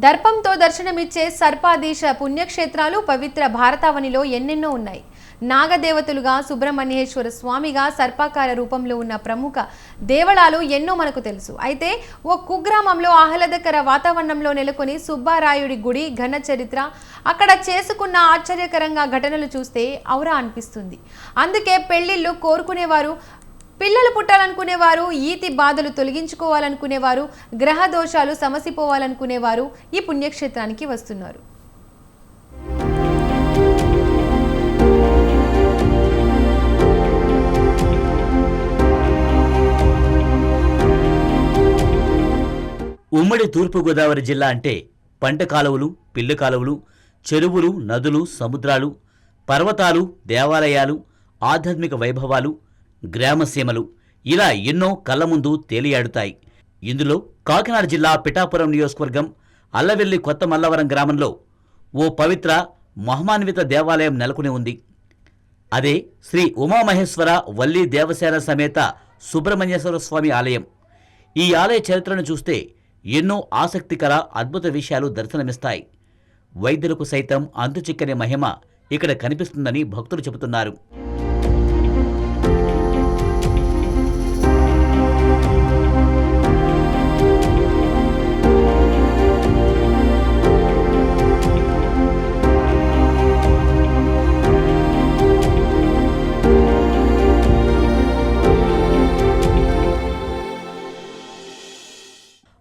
దర్పంతో దర్శనమిచ్చే సర్పాధీశ పుణ్యక్షేత్రాలు పవిత్ర భారతావనిలో ఎన్నెన్నో ఉన్నాయి. నాగదేవతలుగా, సుబ్రహ్మణ్యేశ్వర స్వామిగా, సర్పాకార రూపంలో ఉన్న ప్రముఖ దేవళాలు ఎన్నో మనకు తెలుసు. అయితే ఓ కుగ్రామంలో ఆహ్లాదకర వాతావరణంలో నెలకొని సుబ్బారాయుడి గుడి ఘన చరిత్ర, అక్కడ చేసుకున్న ఆశ్చర్యకరంగా ఘటనలు చూస్తే ఔరా అనిపిస్తుంది. అందుకే పెళ్లిళ్ళు కోరుకునేవారు, పిల్లలు పుట్టాలనుకునేవారు, ఈతి బాధలు తొలగించుకోవాలనుకునేవారు, గ్రహ దోషాలు సమసిపోవాలనుకునేవారు ఈ పుణ్యక్షేత్రానికి వస్తున్నారు. ఉమ్మడి తూర్పుగోదావరి జిల్లా అంటే పంట కాలువలు, పిల్లి కాలువలు, చెరువులు, నదులు, సముద్రాలు, పర్వతాలు, దేవాలయాలు, ఆధ్యాత్మిక వైభవాలు, గ్రామసీమలు ఇలా ఎన్నో కళ్ల ముందు తేలియాడుతాయి. ఇందులో కాకినాడ జిల్లా పిఠాపురం నియోజకవర్గం అల్లవెల్లి కొత్త మల్లవరం గ్రామంలో ఓ పవిత్ర మహిమాన్విత దేవాలయం నెలకొని ఉంది. అదే శ్రీ ఉమామహేశ్వర వల్లి దేవసేన సమేత సుబ్రహ్మణ్యేశ్వర స్వామి ఆలయం. ఈ ఆలయ చరిత్రను చూస్తే ఎన్నో ఆసక్తికర అద్భుత విషయాలు దర్శనమిస్తాయి. వైద్యులకు సైతం అంతుచిక్కని మహిమ ఇక్కడ కనిపిస్తుందని భక్తులు చెబుతున్నారు.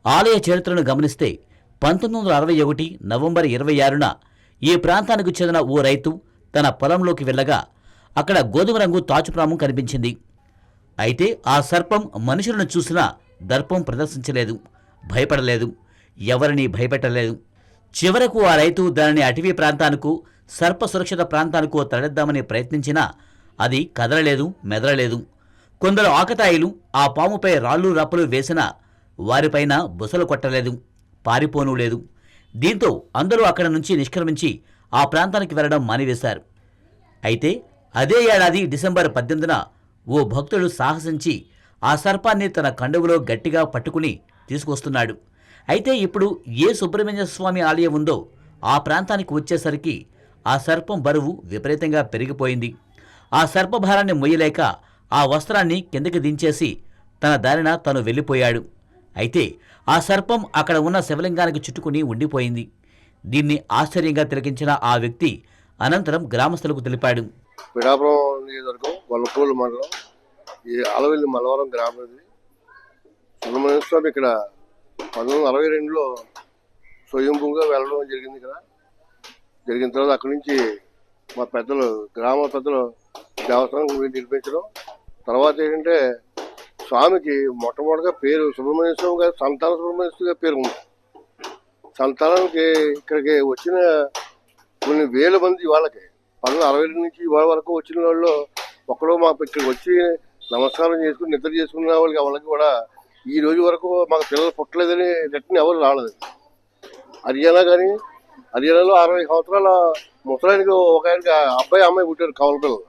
ఆలయ చరిత్రను గమనిస్తే 1961 నవంబర్ 26న ఈ ప్రాంతానికి చెందిన ఓ రైతు తన పొలంలోకి వెళ్ళగా అక్కడ గోధుమ రంగు తాచుప్రామం కనిపించింది. అయితే ఆ సర్పం మనుషులను చూసినా దర్పం ప్రదర్శించలేదు, భయపడలేదు, ఎవరిని భయపెట్టలేదు. చివరకు ఆ రైతు దానిని అటవీ ప్రాంతానికో, సర్ప సురక్షిత ప్రాంతానికో తరలిద్దామని ప్రయత్నించినా అది కదలలేదు, మెదలలేదు. కొందరు ఆకతాయిలు ఆ పాముపై రాళ్ళు రప్పలు వేసినా వారిపైన బుసలు కొట్టలేదు, పారిపోనూ లేదు. దీంతో అందరూ అక్కడి నుంచి నిష్క్రమించి ఆ ప్రాంతానికి వెళ్లడం మానివేశారు. అయితే అదే ఏడాది డిసెంబర్ 18న ఓ భక్తుడు సాహసించి ఆ సర్పాన్ని తన కండువలో గట్టిగా పట్టుకుని తీసుకొస్తున్నాడు. అయితే ఇప్పుడు ఏ సుబ్రహ్మణ్య స్వామి ఆలయం ఉందో ఆ ప్రాంతానికి వచ్చేసరికి ఆ సర్పం బరువు విపరీతంగా పెరిగిపోయింది. ఆ సర్పభారాన్ని మొయ్యలేక ఆ వస్త్రాన్ని కిందకి దించేసి తన దారిన తను వెళ్ళిపోయాడు. అయితే ఆ సర్పం అక్కడ ఉన్న శివలింగానికి చుట్టుకుని ఉండిపోయింది. దీన్ని ఆశ్చర్యంగా తిలకించిన ఆ వ్యక్తి అనంతరం గ్రామస్తులకు తెలిపాడు. పిఠాపురం నియోజకవర్గం గొల్లపూలు మండలం ఈ అలవెల్లి మల్లవరం గ్రామం. సుబ్రహ్మణ్య స్వామి ఇక్కడ 1962లో స్వయంభూగా వెళ్ళడం జరిగింది. ఇక్కడ జరిగిన తర్వాత అక్కడి నుంచి మా పెద్దలు, గ్రామ పెద్దలు దేవస్థానం నిర్మించడం. తర్వాత ఏంటంటే స్వామికి మొట్టమొదటిగా పేరు సుబ్రహ్మణ్య స్వామి గారు సంతాన సుబ్రహ్మణ్య స్వామి గారి పేరు ఉంది. సంతానానికి ఇక్కడికి వచ్చిన కొన్ని వేల మంది వాళ్ళకి 1962 నుంచి ఇవాళ వరకు వచ్చిన వాళ్ళు ఒకరు మాకు ఇక్కడికి వచ్చి నమస్కారం చేసుకుని నిద్ర చేసుకున్న వాళ్ళకి కూడా ఈ రోజు వరకు మాకు పిల్లలు పుట్టలేదని రిటర్న్ ఎవరు రాలేదు. హర్యానాలో 60 సంవత్సరాల ముసలానికి ఒక ఆయనకి అబ్బాయి అమ్మాయి పుట్టారు, కవల పిల్లలు.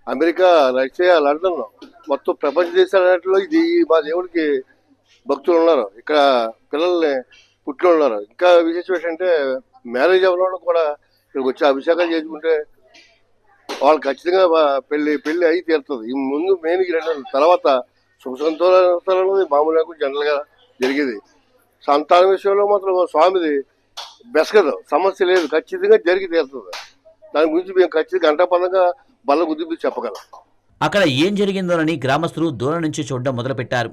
అమెరికా, రష్యా, లండన్ మొత్తం ప్రపంచ దేశాలన్నింటిలో ఇది మా దేవుడికి భక్తులు ఉన్నారు. ఇక్కడ పిల్లల్ని పుట్టిన ఉన్నారు. ఇంకా విశేషం ఏంటంటే మ్యారేజ్ అవ్వడం కూడా ఇక్కడికి వచ్చి అభిషేకాలు చేసుకుంటే వాళ్ళు ఖచ్చితంగా పెళ్లి అయి తీరుతుంది. ఈ ముందు మెయిన్ 2 నెలల తర్వాత సుఖ సంతోషాలు మామూలుగా జనరల్గా జరిగేది. సంతాన విషయంలో మాత్రం స్వామిది బెసగదు, సమస్య లేదు, ఖచ్చితంగా జరిగి తీరుతుంది. దాని గురించి మేము ఖచ్చితంగా గంటాపదంగా బల్ల గుర్తింపు చెప్పగలం. అక్కడ ఏం జరిగిందోనని గ్రామస్తులు దూరం నుంచి చూడడం మొదలుపెట్టారు.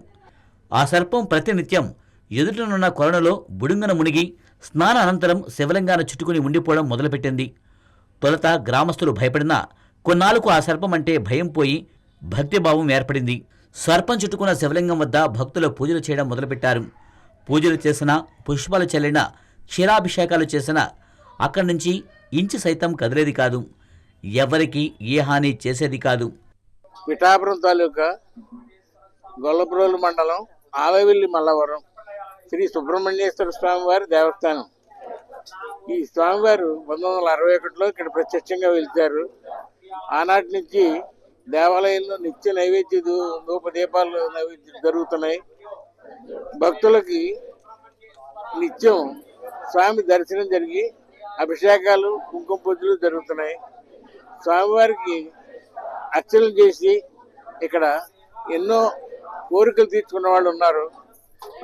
ఆ సర్పం ప్రతినిత్యం ఎదుటనున్న కొలనులో బుడుంగన మునిగి స్నాన అనంతరం శివలింగాన్ని చుట్టుకుని ఉండిపోవడం మొదలుపెట్టింది. తొలుత గ్రామస్తులు భయపడినా కొన్నాళ్లకు ఆ సర్పం అంటే భయం పోయి భక్తిభావం ఏర్పడింది. సర్పం చుట్టుకున్న శివలింగం వద్ద భక్తులు పూజలు చేయడం మొదలుపెట్టారు. పూజలు చేసినా, పుష్పాలు చల్లినా, క్షీరాభిషేకాలు చేసినా అక్కడి నుంచి ఇంచు సైతం కదిలేది కాదు, ఎవరికి ఏ హాని చేసేది కాదు. పిఠాపురం తాలూకా గొల్లపురోలు మండలం ఆలవెల్లి మల్లవరం శ్రీ సుబ్రహ్మణ్యేశ్వర స్వామి వారి దేవస్థానం. ఈ స్వామివారు 1961లో ఇక్కడ ప్రత్యక్షంగా వెళ్తారు. ఆనాటి నుంచి దేవాలయంలో నిత్య నైవేద్య ధూపదీపాలు నైవేద్యం జరుగుతున్నాయి. భక్తులకి నిత్యం స్వామి దర్శనం జరిగి అభిషేకాలు కుంకుమ పూజలు జరుగుతున్నాయి. స్వామివారికి అర్చనలు చేసి ఇక్కడ ఎన్నో కోరికలు తీర్చుకున్న వాళ్ళు ఉన్నారు.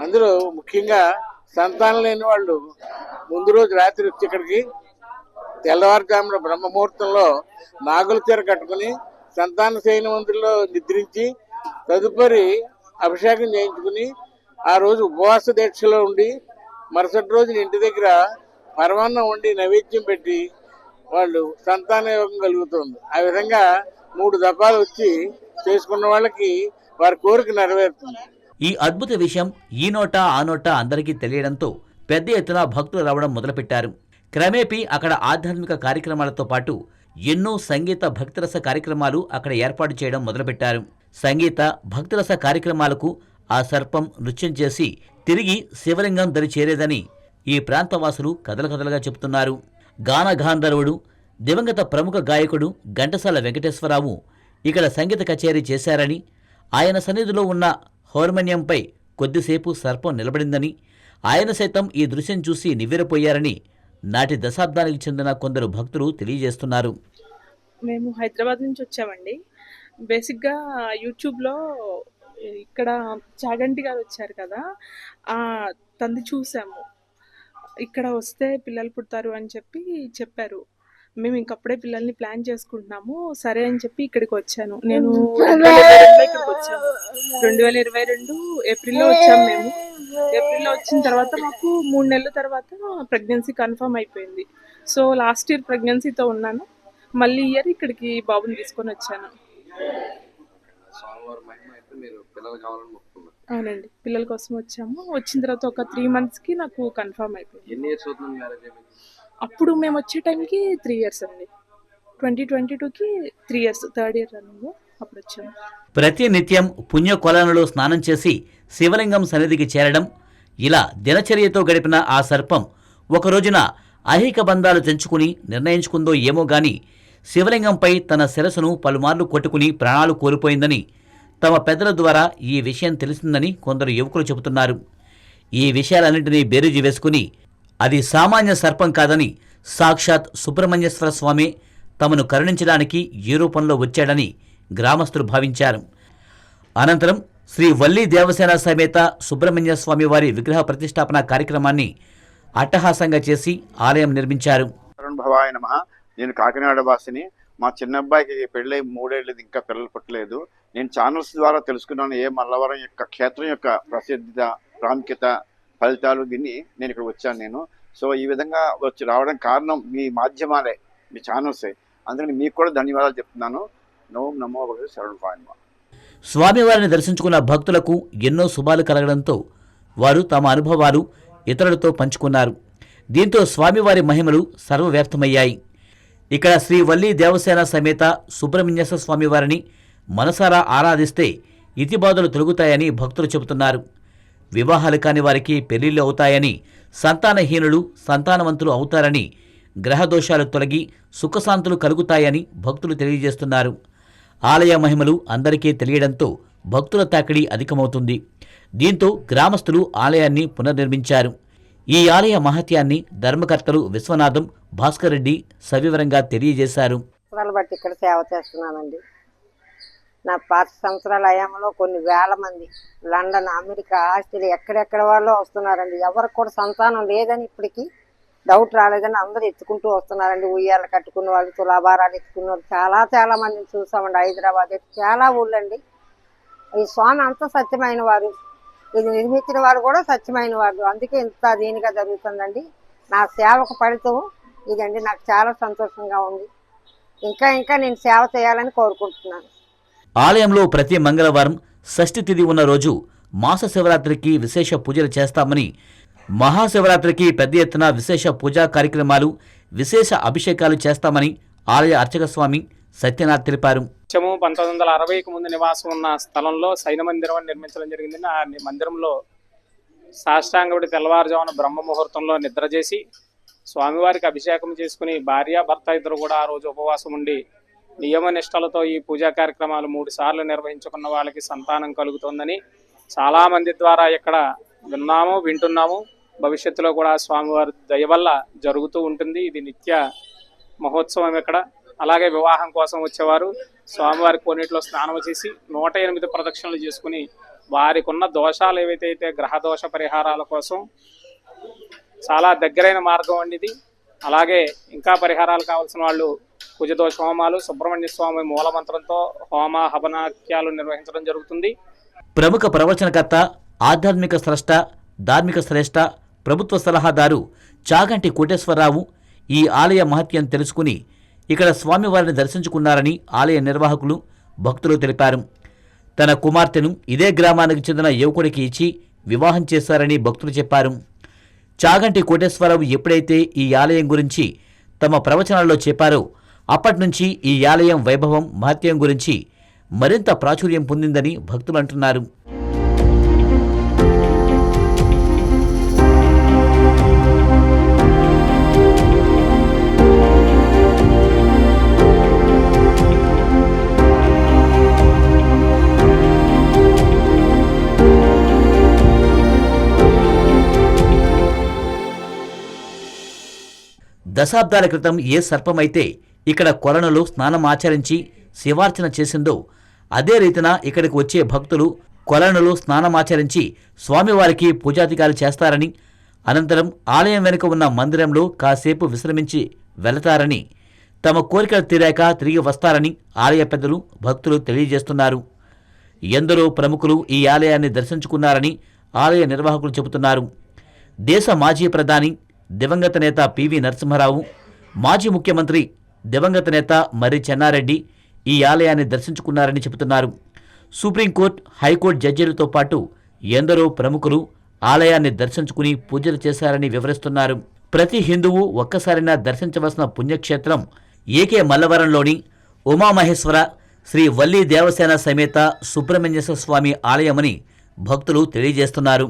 అందులో ముఖ్యంగా సంతానం లేని వాళ్ళు ముందు రోజు రాత్రి వచ్చి ఇక్కడికి తెల్లవారుజామున బ్రహ్మముహూర్తంలో నాగుల చీర కట్టుకుని సంతాన శయనవంతుల్లో నిద్రించి తదుపరి అభిషేకం చేయించుకుని ఆ రోజు ఉపవాస దీక్షలో ఉండి మరుసటి రోజున ఇంటి దగ్గర పరమాన్నం వండి నైవేద్యం పెట్టి వాళ్ళు సంతాన యోగం కలుగుతుంది. ఆ విధంగా 3 దఫాలు వచ్చి చేసుకున్న వాళ్ళకి వారి కోరిక నెరవేరుతుంది. ఈ అద్భుత విషయం ఈ నోట ఆ నోట అందరికీ తెలియడంతో పెద్ద ఎత్తున భక్తులు రావడం మొదలుపెట్టారు. క్రమేపీ అక్కడ ఆధ్యాత్మిక కార్యక్రమాలతో పాటు ఎన్నో సంగీత భక్తిరస కార్యక్రమాలు అక్కడ ఏర్పాటు చేయడం మొదలుపెట్టారు. సంగీత భక్తిరస కార్యక్రమాలకు ఆ సర్పం నృత్యం చేసి తిరిగి శివలింగం దరి చేరేదని ఈ ప్రాంతవాసులు కథలుగా చెబుతున్నారు. గానగాంధర్వుడు దివంగత ప్రముఖ గాయకుడు ఘంటసాల వెంకటేశ్వరరావు ఇక్కడ సంగీత కచేరీ చేశారని, ఆయన సన్నిధిలో ఉన్న హార్మోనియంపై కొద్దిసేపు సర్పం నిలబడిందని, ఆయన సైతం ఈ దృశ్యం చూసి నివ్వెరపోయారని నాటి దశాబ్దానికి చెందిన కొందరు భక్తులు తెలియజేస్తున్నారు. మేము హైదరాబాద్ నుంచి వచ్చామండి. బేసిక్గా యూట్యూబ్లో ఇక్కడ చాగంటి గారు వచ్చారు కదా, తంది చూసాము. ఇక్కడ వస్తే పిల్లలు పుడతారు అని చెప్పారు. మేము ఇంకప్పుడే పిల్లల్ని ప్లాన్ చేసుకుంటున్నాము. సరే అని చెప్పి ఇక్కడికి వచ్చాను. నేను 2022 ఇక్కడికి వచ్చాను. 2022 ఏప్రిల్లో వచ్చాము. మేము ఏప్రిల్లో వచ్చిన తర్వాత మాకు 3 నెలల తర్వాత ప్రెగ్నెన్సీ కన్ఫర్మ్ అయిపోయింది. సో లాస్ట్ ఇయర్ ప్రెగ్నెన్సీతో ఉన్నాను. మళ్ళీ ఇయర్ ఇక్కడికి బాబుని తీసుకొని వచ్చాను. అవునండి, పిల్లల కోసం వచ్చాము. వచ్చిన తర్వాత ఒక 3 monthsకి నాకు కన్ఫర్మ్ అయిపోయింది. అప్పుడు మేము వచ్చే టైంకి 3 years అండి. 2022కి 3 years, 3rd year రన్నింగ్. అప్పుడు వచ్చాము. ప్రతి నిత్యం పుణ్యకొలనులో స్నానం చేసి శివలింగం సన్నిధికి చేరడం, ఇలా దినచర్యతో గడిపిన ఆ సర్పం ఒక రోజున ఐహిక బంధాలు తెంచుకుని నిర్ణయించుకుందో ఏమో గాని శివలింగంపై తన శిరస్సును పలుమార్లు కొట్టుకుని ప్రాణాలు కోల్పోయిందని తమ పెద్దల ద్వారా ఈ విషయం తెలిసిందని కొందరు యువకులు చెబుతున్నారు. ఈ విషయాలన్నింటినీ బేరీజు వేసుకుని అది సామాన్య సర్పం కాదని, సాక్షాత్ సుబ్రహ్మణ్యేశ్వర స్వామి తమను కరుణించడానికి ఏ రూపంలో వచ్చాడని గ్రామస్తులు భావించారు. అనంతరం శ్రీ వల్లి దేవసేన సమేత సుబ్రహ్మణ్య స్వామి వారి విగ్రహ ప్రతిష్టాపన కార్యక్రమాన్ని అట్టహాసంగా చేసి ఆలయం నిర్మించారు. భవాయ నమః. నేను కాకినాడ వాసిని. మా చిన్నబ్బాయికి పెళ్ళై 3 ఏళ్ళు, ఇంకా పిల్లలు పుట్టలేదు. నేను ఛానల్స్ ద్వారా తెలుసుకున్నాను ఏ మల్లవరం యొక్క క్షేత్రం యొక్క ప్రసిద్ధత, ప్రాముఖ్యత, ఫలితాలు విని నేను ఇక్కడ వచ్చాను. సో ఈ విధంగా రావడం కారణం మీ మాధ్యమాలే, మీ ఛానల్సే. అందుకని మీకు కూడా ధన్యవాదాలు చెప్తున్నాను. నమో భగవతే శరణభవాయ నమః. స్వామివారిని దర్శించుకున్న భక్తులకు ఎన్నో శుభాలు కలగడంతో వారు తమ అనుభవాలు ఇతరులతో పంచుకున్నారు. దీంతో స్వామివారి మహిమలు సర్వవ్యాప్తమయ్యాయి. ఇక్కడ శ్రీ వల్లి దేవసేన సమేత సుబ్రహ్మణ్యేశ్వర స్వామివారిని మనసారా ఆరాధిస్తే ఇతిబాధలు తొలగుతాయని భక్తులు చెబుతున్నారు. వివాహాలు కాని వారికి పెళ్లిళ్లు అవుతాయని, సంతానహీనులు సంతానవంతులు అవుతారని, గ్రహదోషాలు తొలగి సుఖశాంతులు కలుగుతాయని భక్తులు తెలియజేస్తున్నారు. ఆలయ మహిమలు అందరికీ తెలియడంతో భక్తుల తాకిడి అధికమవుతుంది. దీంతో గ్రామస్తులు ఆలయాన్ని పునర్నిర్మించారు. ఈ ఆలయ మహత్యాన్ని ధర్మకర్తలు విశ్వనాథం, భాస్కర్ రెడ్డి సవివరంగా తెలియజేశారు. బట్టి ఇక్కడ సేవ చేస్తున్నానండి. నా 5 సంవత్సరాల హయాంలో కొన్ని వేల మంది లండన్, అమెరికా, ఆస్ట్రేలియా ఎక్కడెక్కడ వాళ్ళు వస్తున్నారండి. ఎవరికి కూడా సంతానం లేదని ఇప్పటికీ డౌట్ రాలేదని అందరూ ఎత్తుకుంటూ వస్తున్నారండి. ఉయ్యాలు కట్టుకున్న వాళ్ళు, తులాభారాలు ఎత్తుకున్న వాళ్ళు చాలా మందిని చూసామండి. హైదరాబాద్ చాలా ఊళ్ళండి. ఈ స్వామి అంత సత్యమైన వారు, ఇది నిర్మించిన వారు కూడా సత్యమైన వారు. అందుకే ఇంత దీనిగా జరుగుతుందండి. నా సేవకు ఫలితం ఇదండి. నాకు చాలా సంతోషంగా ఉంది. ఇంకా నేను సేవ చేయాలని కోరుకుంటున్నాను. ఆలయంలో ప్రతి మంగళవారం షష్ఠి తిథి ఉన్న రోజు మాస శివరాత్రికి విశేష పూజలు చేస్తామని, మహాశివరాత్రికి పెద్ద ఎత్తున విశేష పూజా కార్యక్రమాలు, విశేష అభిషేకాలు చేస్తామని ఆలయ అర్చక స్వామి సత్యనాథ్ తెలిపారు. 1960కి ముందు నివాసం ఉన్న స్థలంలో సైన మందిరం నిర్మించడం జరిగింది. ఆ మందిరంలో సాష్టాంగపడి తెల్లవారుజామున బ్రహ్మ ముహూర్తంలో నిద్ర చేసి స్వామివారికి అభిషేకం చేసుకుని భార్యాభర్త ఇద్దరు కూడా ఆ రోజు ఉపవాసం ఉండి నియమ నిష్టలతో ఈ పూజా కార్యక్రమాలు 3 సార్లు నిర్వహించుకున్న వాళ్ళకి సంతానం కలుగుతుందని చాలా మంది ద్వారా ఇక్కడ వింటున్నాము. భవిష్యత్తులో కూడా స్వామివారి దయ వల్ల జరుగుతూ ఉంటుంది. ఇది నిత్య మహోత్సవం ఇక్కడ. అలాగే వివాహం కోసం వచ్చేవారు స్వామివారి కోనేటిలో స్నానం చేసి 108 ప్రదక్షిణలు చేసుకుని వారికి ఉన్న దోషాలు ఏవైతే గ్రహ దోష పరిహారాల కోసం చాలా దగ్గరైన మార్గం అండి ఇది. అలాగే ఇంకా పరిహారాలు కావాల్సిన వాళ్ళు కుజదోష హోమాలు, సుబ్రహ్మణ్య స్వామి మూలమంత్రంతో హోమ హవనాఖ్యాలు నిర్వహించడం జరుగుతుంది. ప్రముఖ ప్రవచనకర్త, ఆధ్యాత్మిక స్రష్ట, ధార్మిక శ్రేష్ఠ, ప్రభుత్వ సలహాదారు చాగంటి కోటేశ్వరరావు ఈ ఆలయ మహత్యం తెలుసుకుని ఇక్కడ స్వామివారిని దర్శించుకున్నారని ఆలయ నిర్వాహకులు, భక్తులు తెలిపారు. తన కుమార్తెను ఇదే గ్రామానికి చెందిన యువకుడికి ఇచ్చి వివాహం చేశారని భక్తులు చెప్పారు. చాగంటి కోటేశ్వరరావు ఎప్పుడైతే ఈ ఆలయం గురించి తమ ప్రవచనాల్లో చెప్పారో అప్పటినుంచి ఈ ఆలయం వైభవం, మహత్యం గురించి మరింత ప్రాచుర్యం పొందిందని భక్తులు అంటున్నారు. దశాబ్దాల క్రితం ఏ సర్పమైతే ఇక్కడ కొలనులో స్నానం ఆచరించి శివార్చన చేసిందో అదే రీతిన ఇక్కడికి వచ్చే భక్తులు కొలనులో స్నానమాచరించి స్వామివారికి పూజాధికారులు చేస్తారని, అనంతరం ఆలయం వెనుక ఉన్న మందిరంలో కాసేపు విశ్రమించి వెళతారని, తమ కోరికలు తీరాక తిరిగి వస్తారని ఆలయ పెద్దలు, భక్తులు తెలియజేస్తున్నారు. ఎందరో ప్రముఖులు ఈ ఆలయాన్ని దర్శించుకున్నారని ఆలయ నిర్వాహకులు చెబుతున్నారు. దేశ మాజీ ప్రధాని దివంగత నేత పివి నరసింహారావు, మాజీ ముఖ్యమంత్రి దివంగత నేత మర్రి చెన్నారెడ్డి ఈ ఆలయాన్ని దర్శించుకున్నారని చెబుతున్నారు. సుప్రీంకోర్టు, హైకోర్టు జడ్జీలతో పాటు ఎందరో ప్రముఖులు ఆలయాన్ని దర్శించుకుని పూజలు చేశారని వివరిస్తున్నారు. ప్రతి హిందువు ఒక్కసారైనా దర్శించవలసిన పుణ్యక్షేత్రం ఏకే మల్లవరంలోని ఉమామహేశ్వర శ్రీ వల్లీ దేవసేన సమేత సుబ్రహ్మణ్యేశ్వర స్వామి ఆలయమని భక్తులు తెలియజేస్తున్నారు.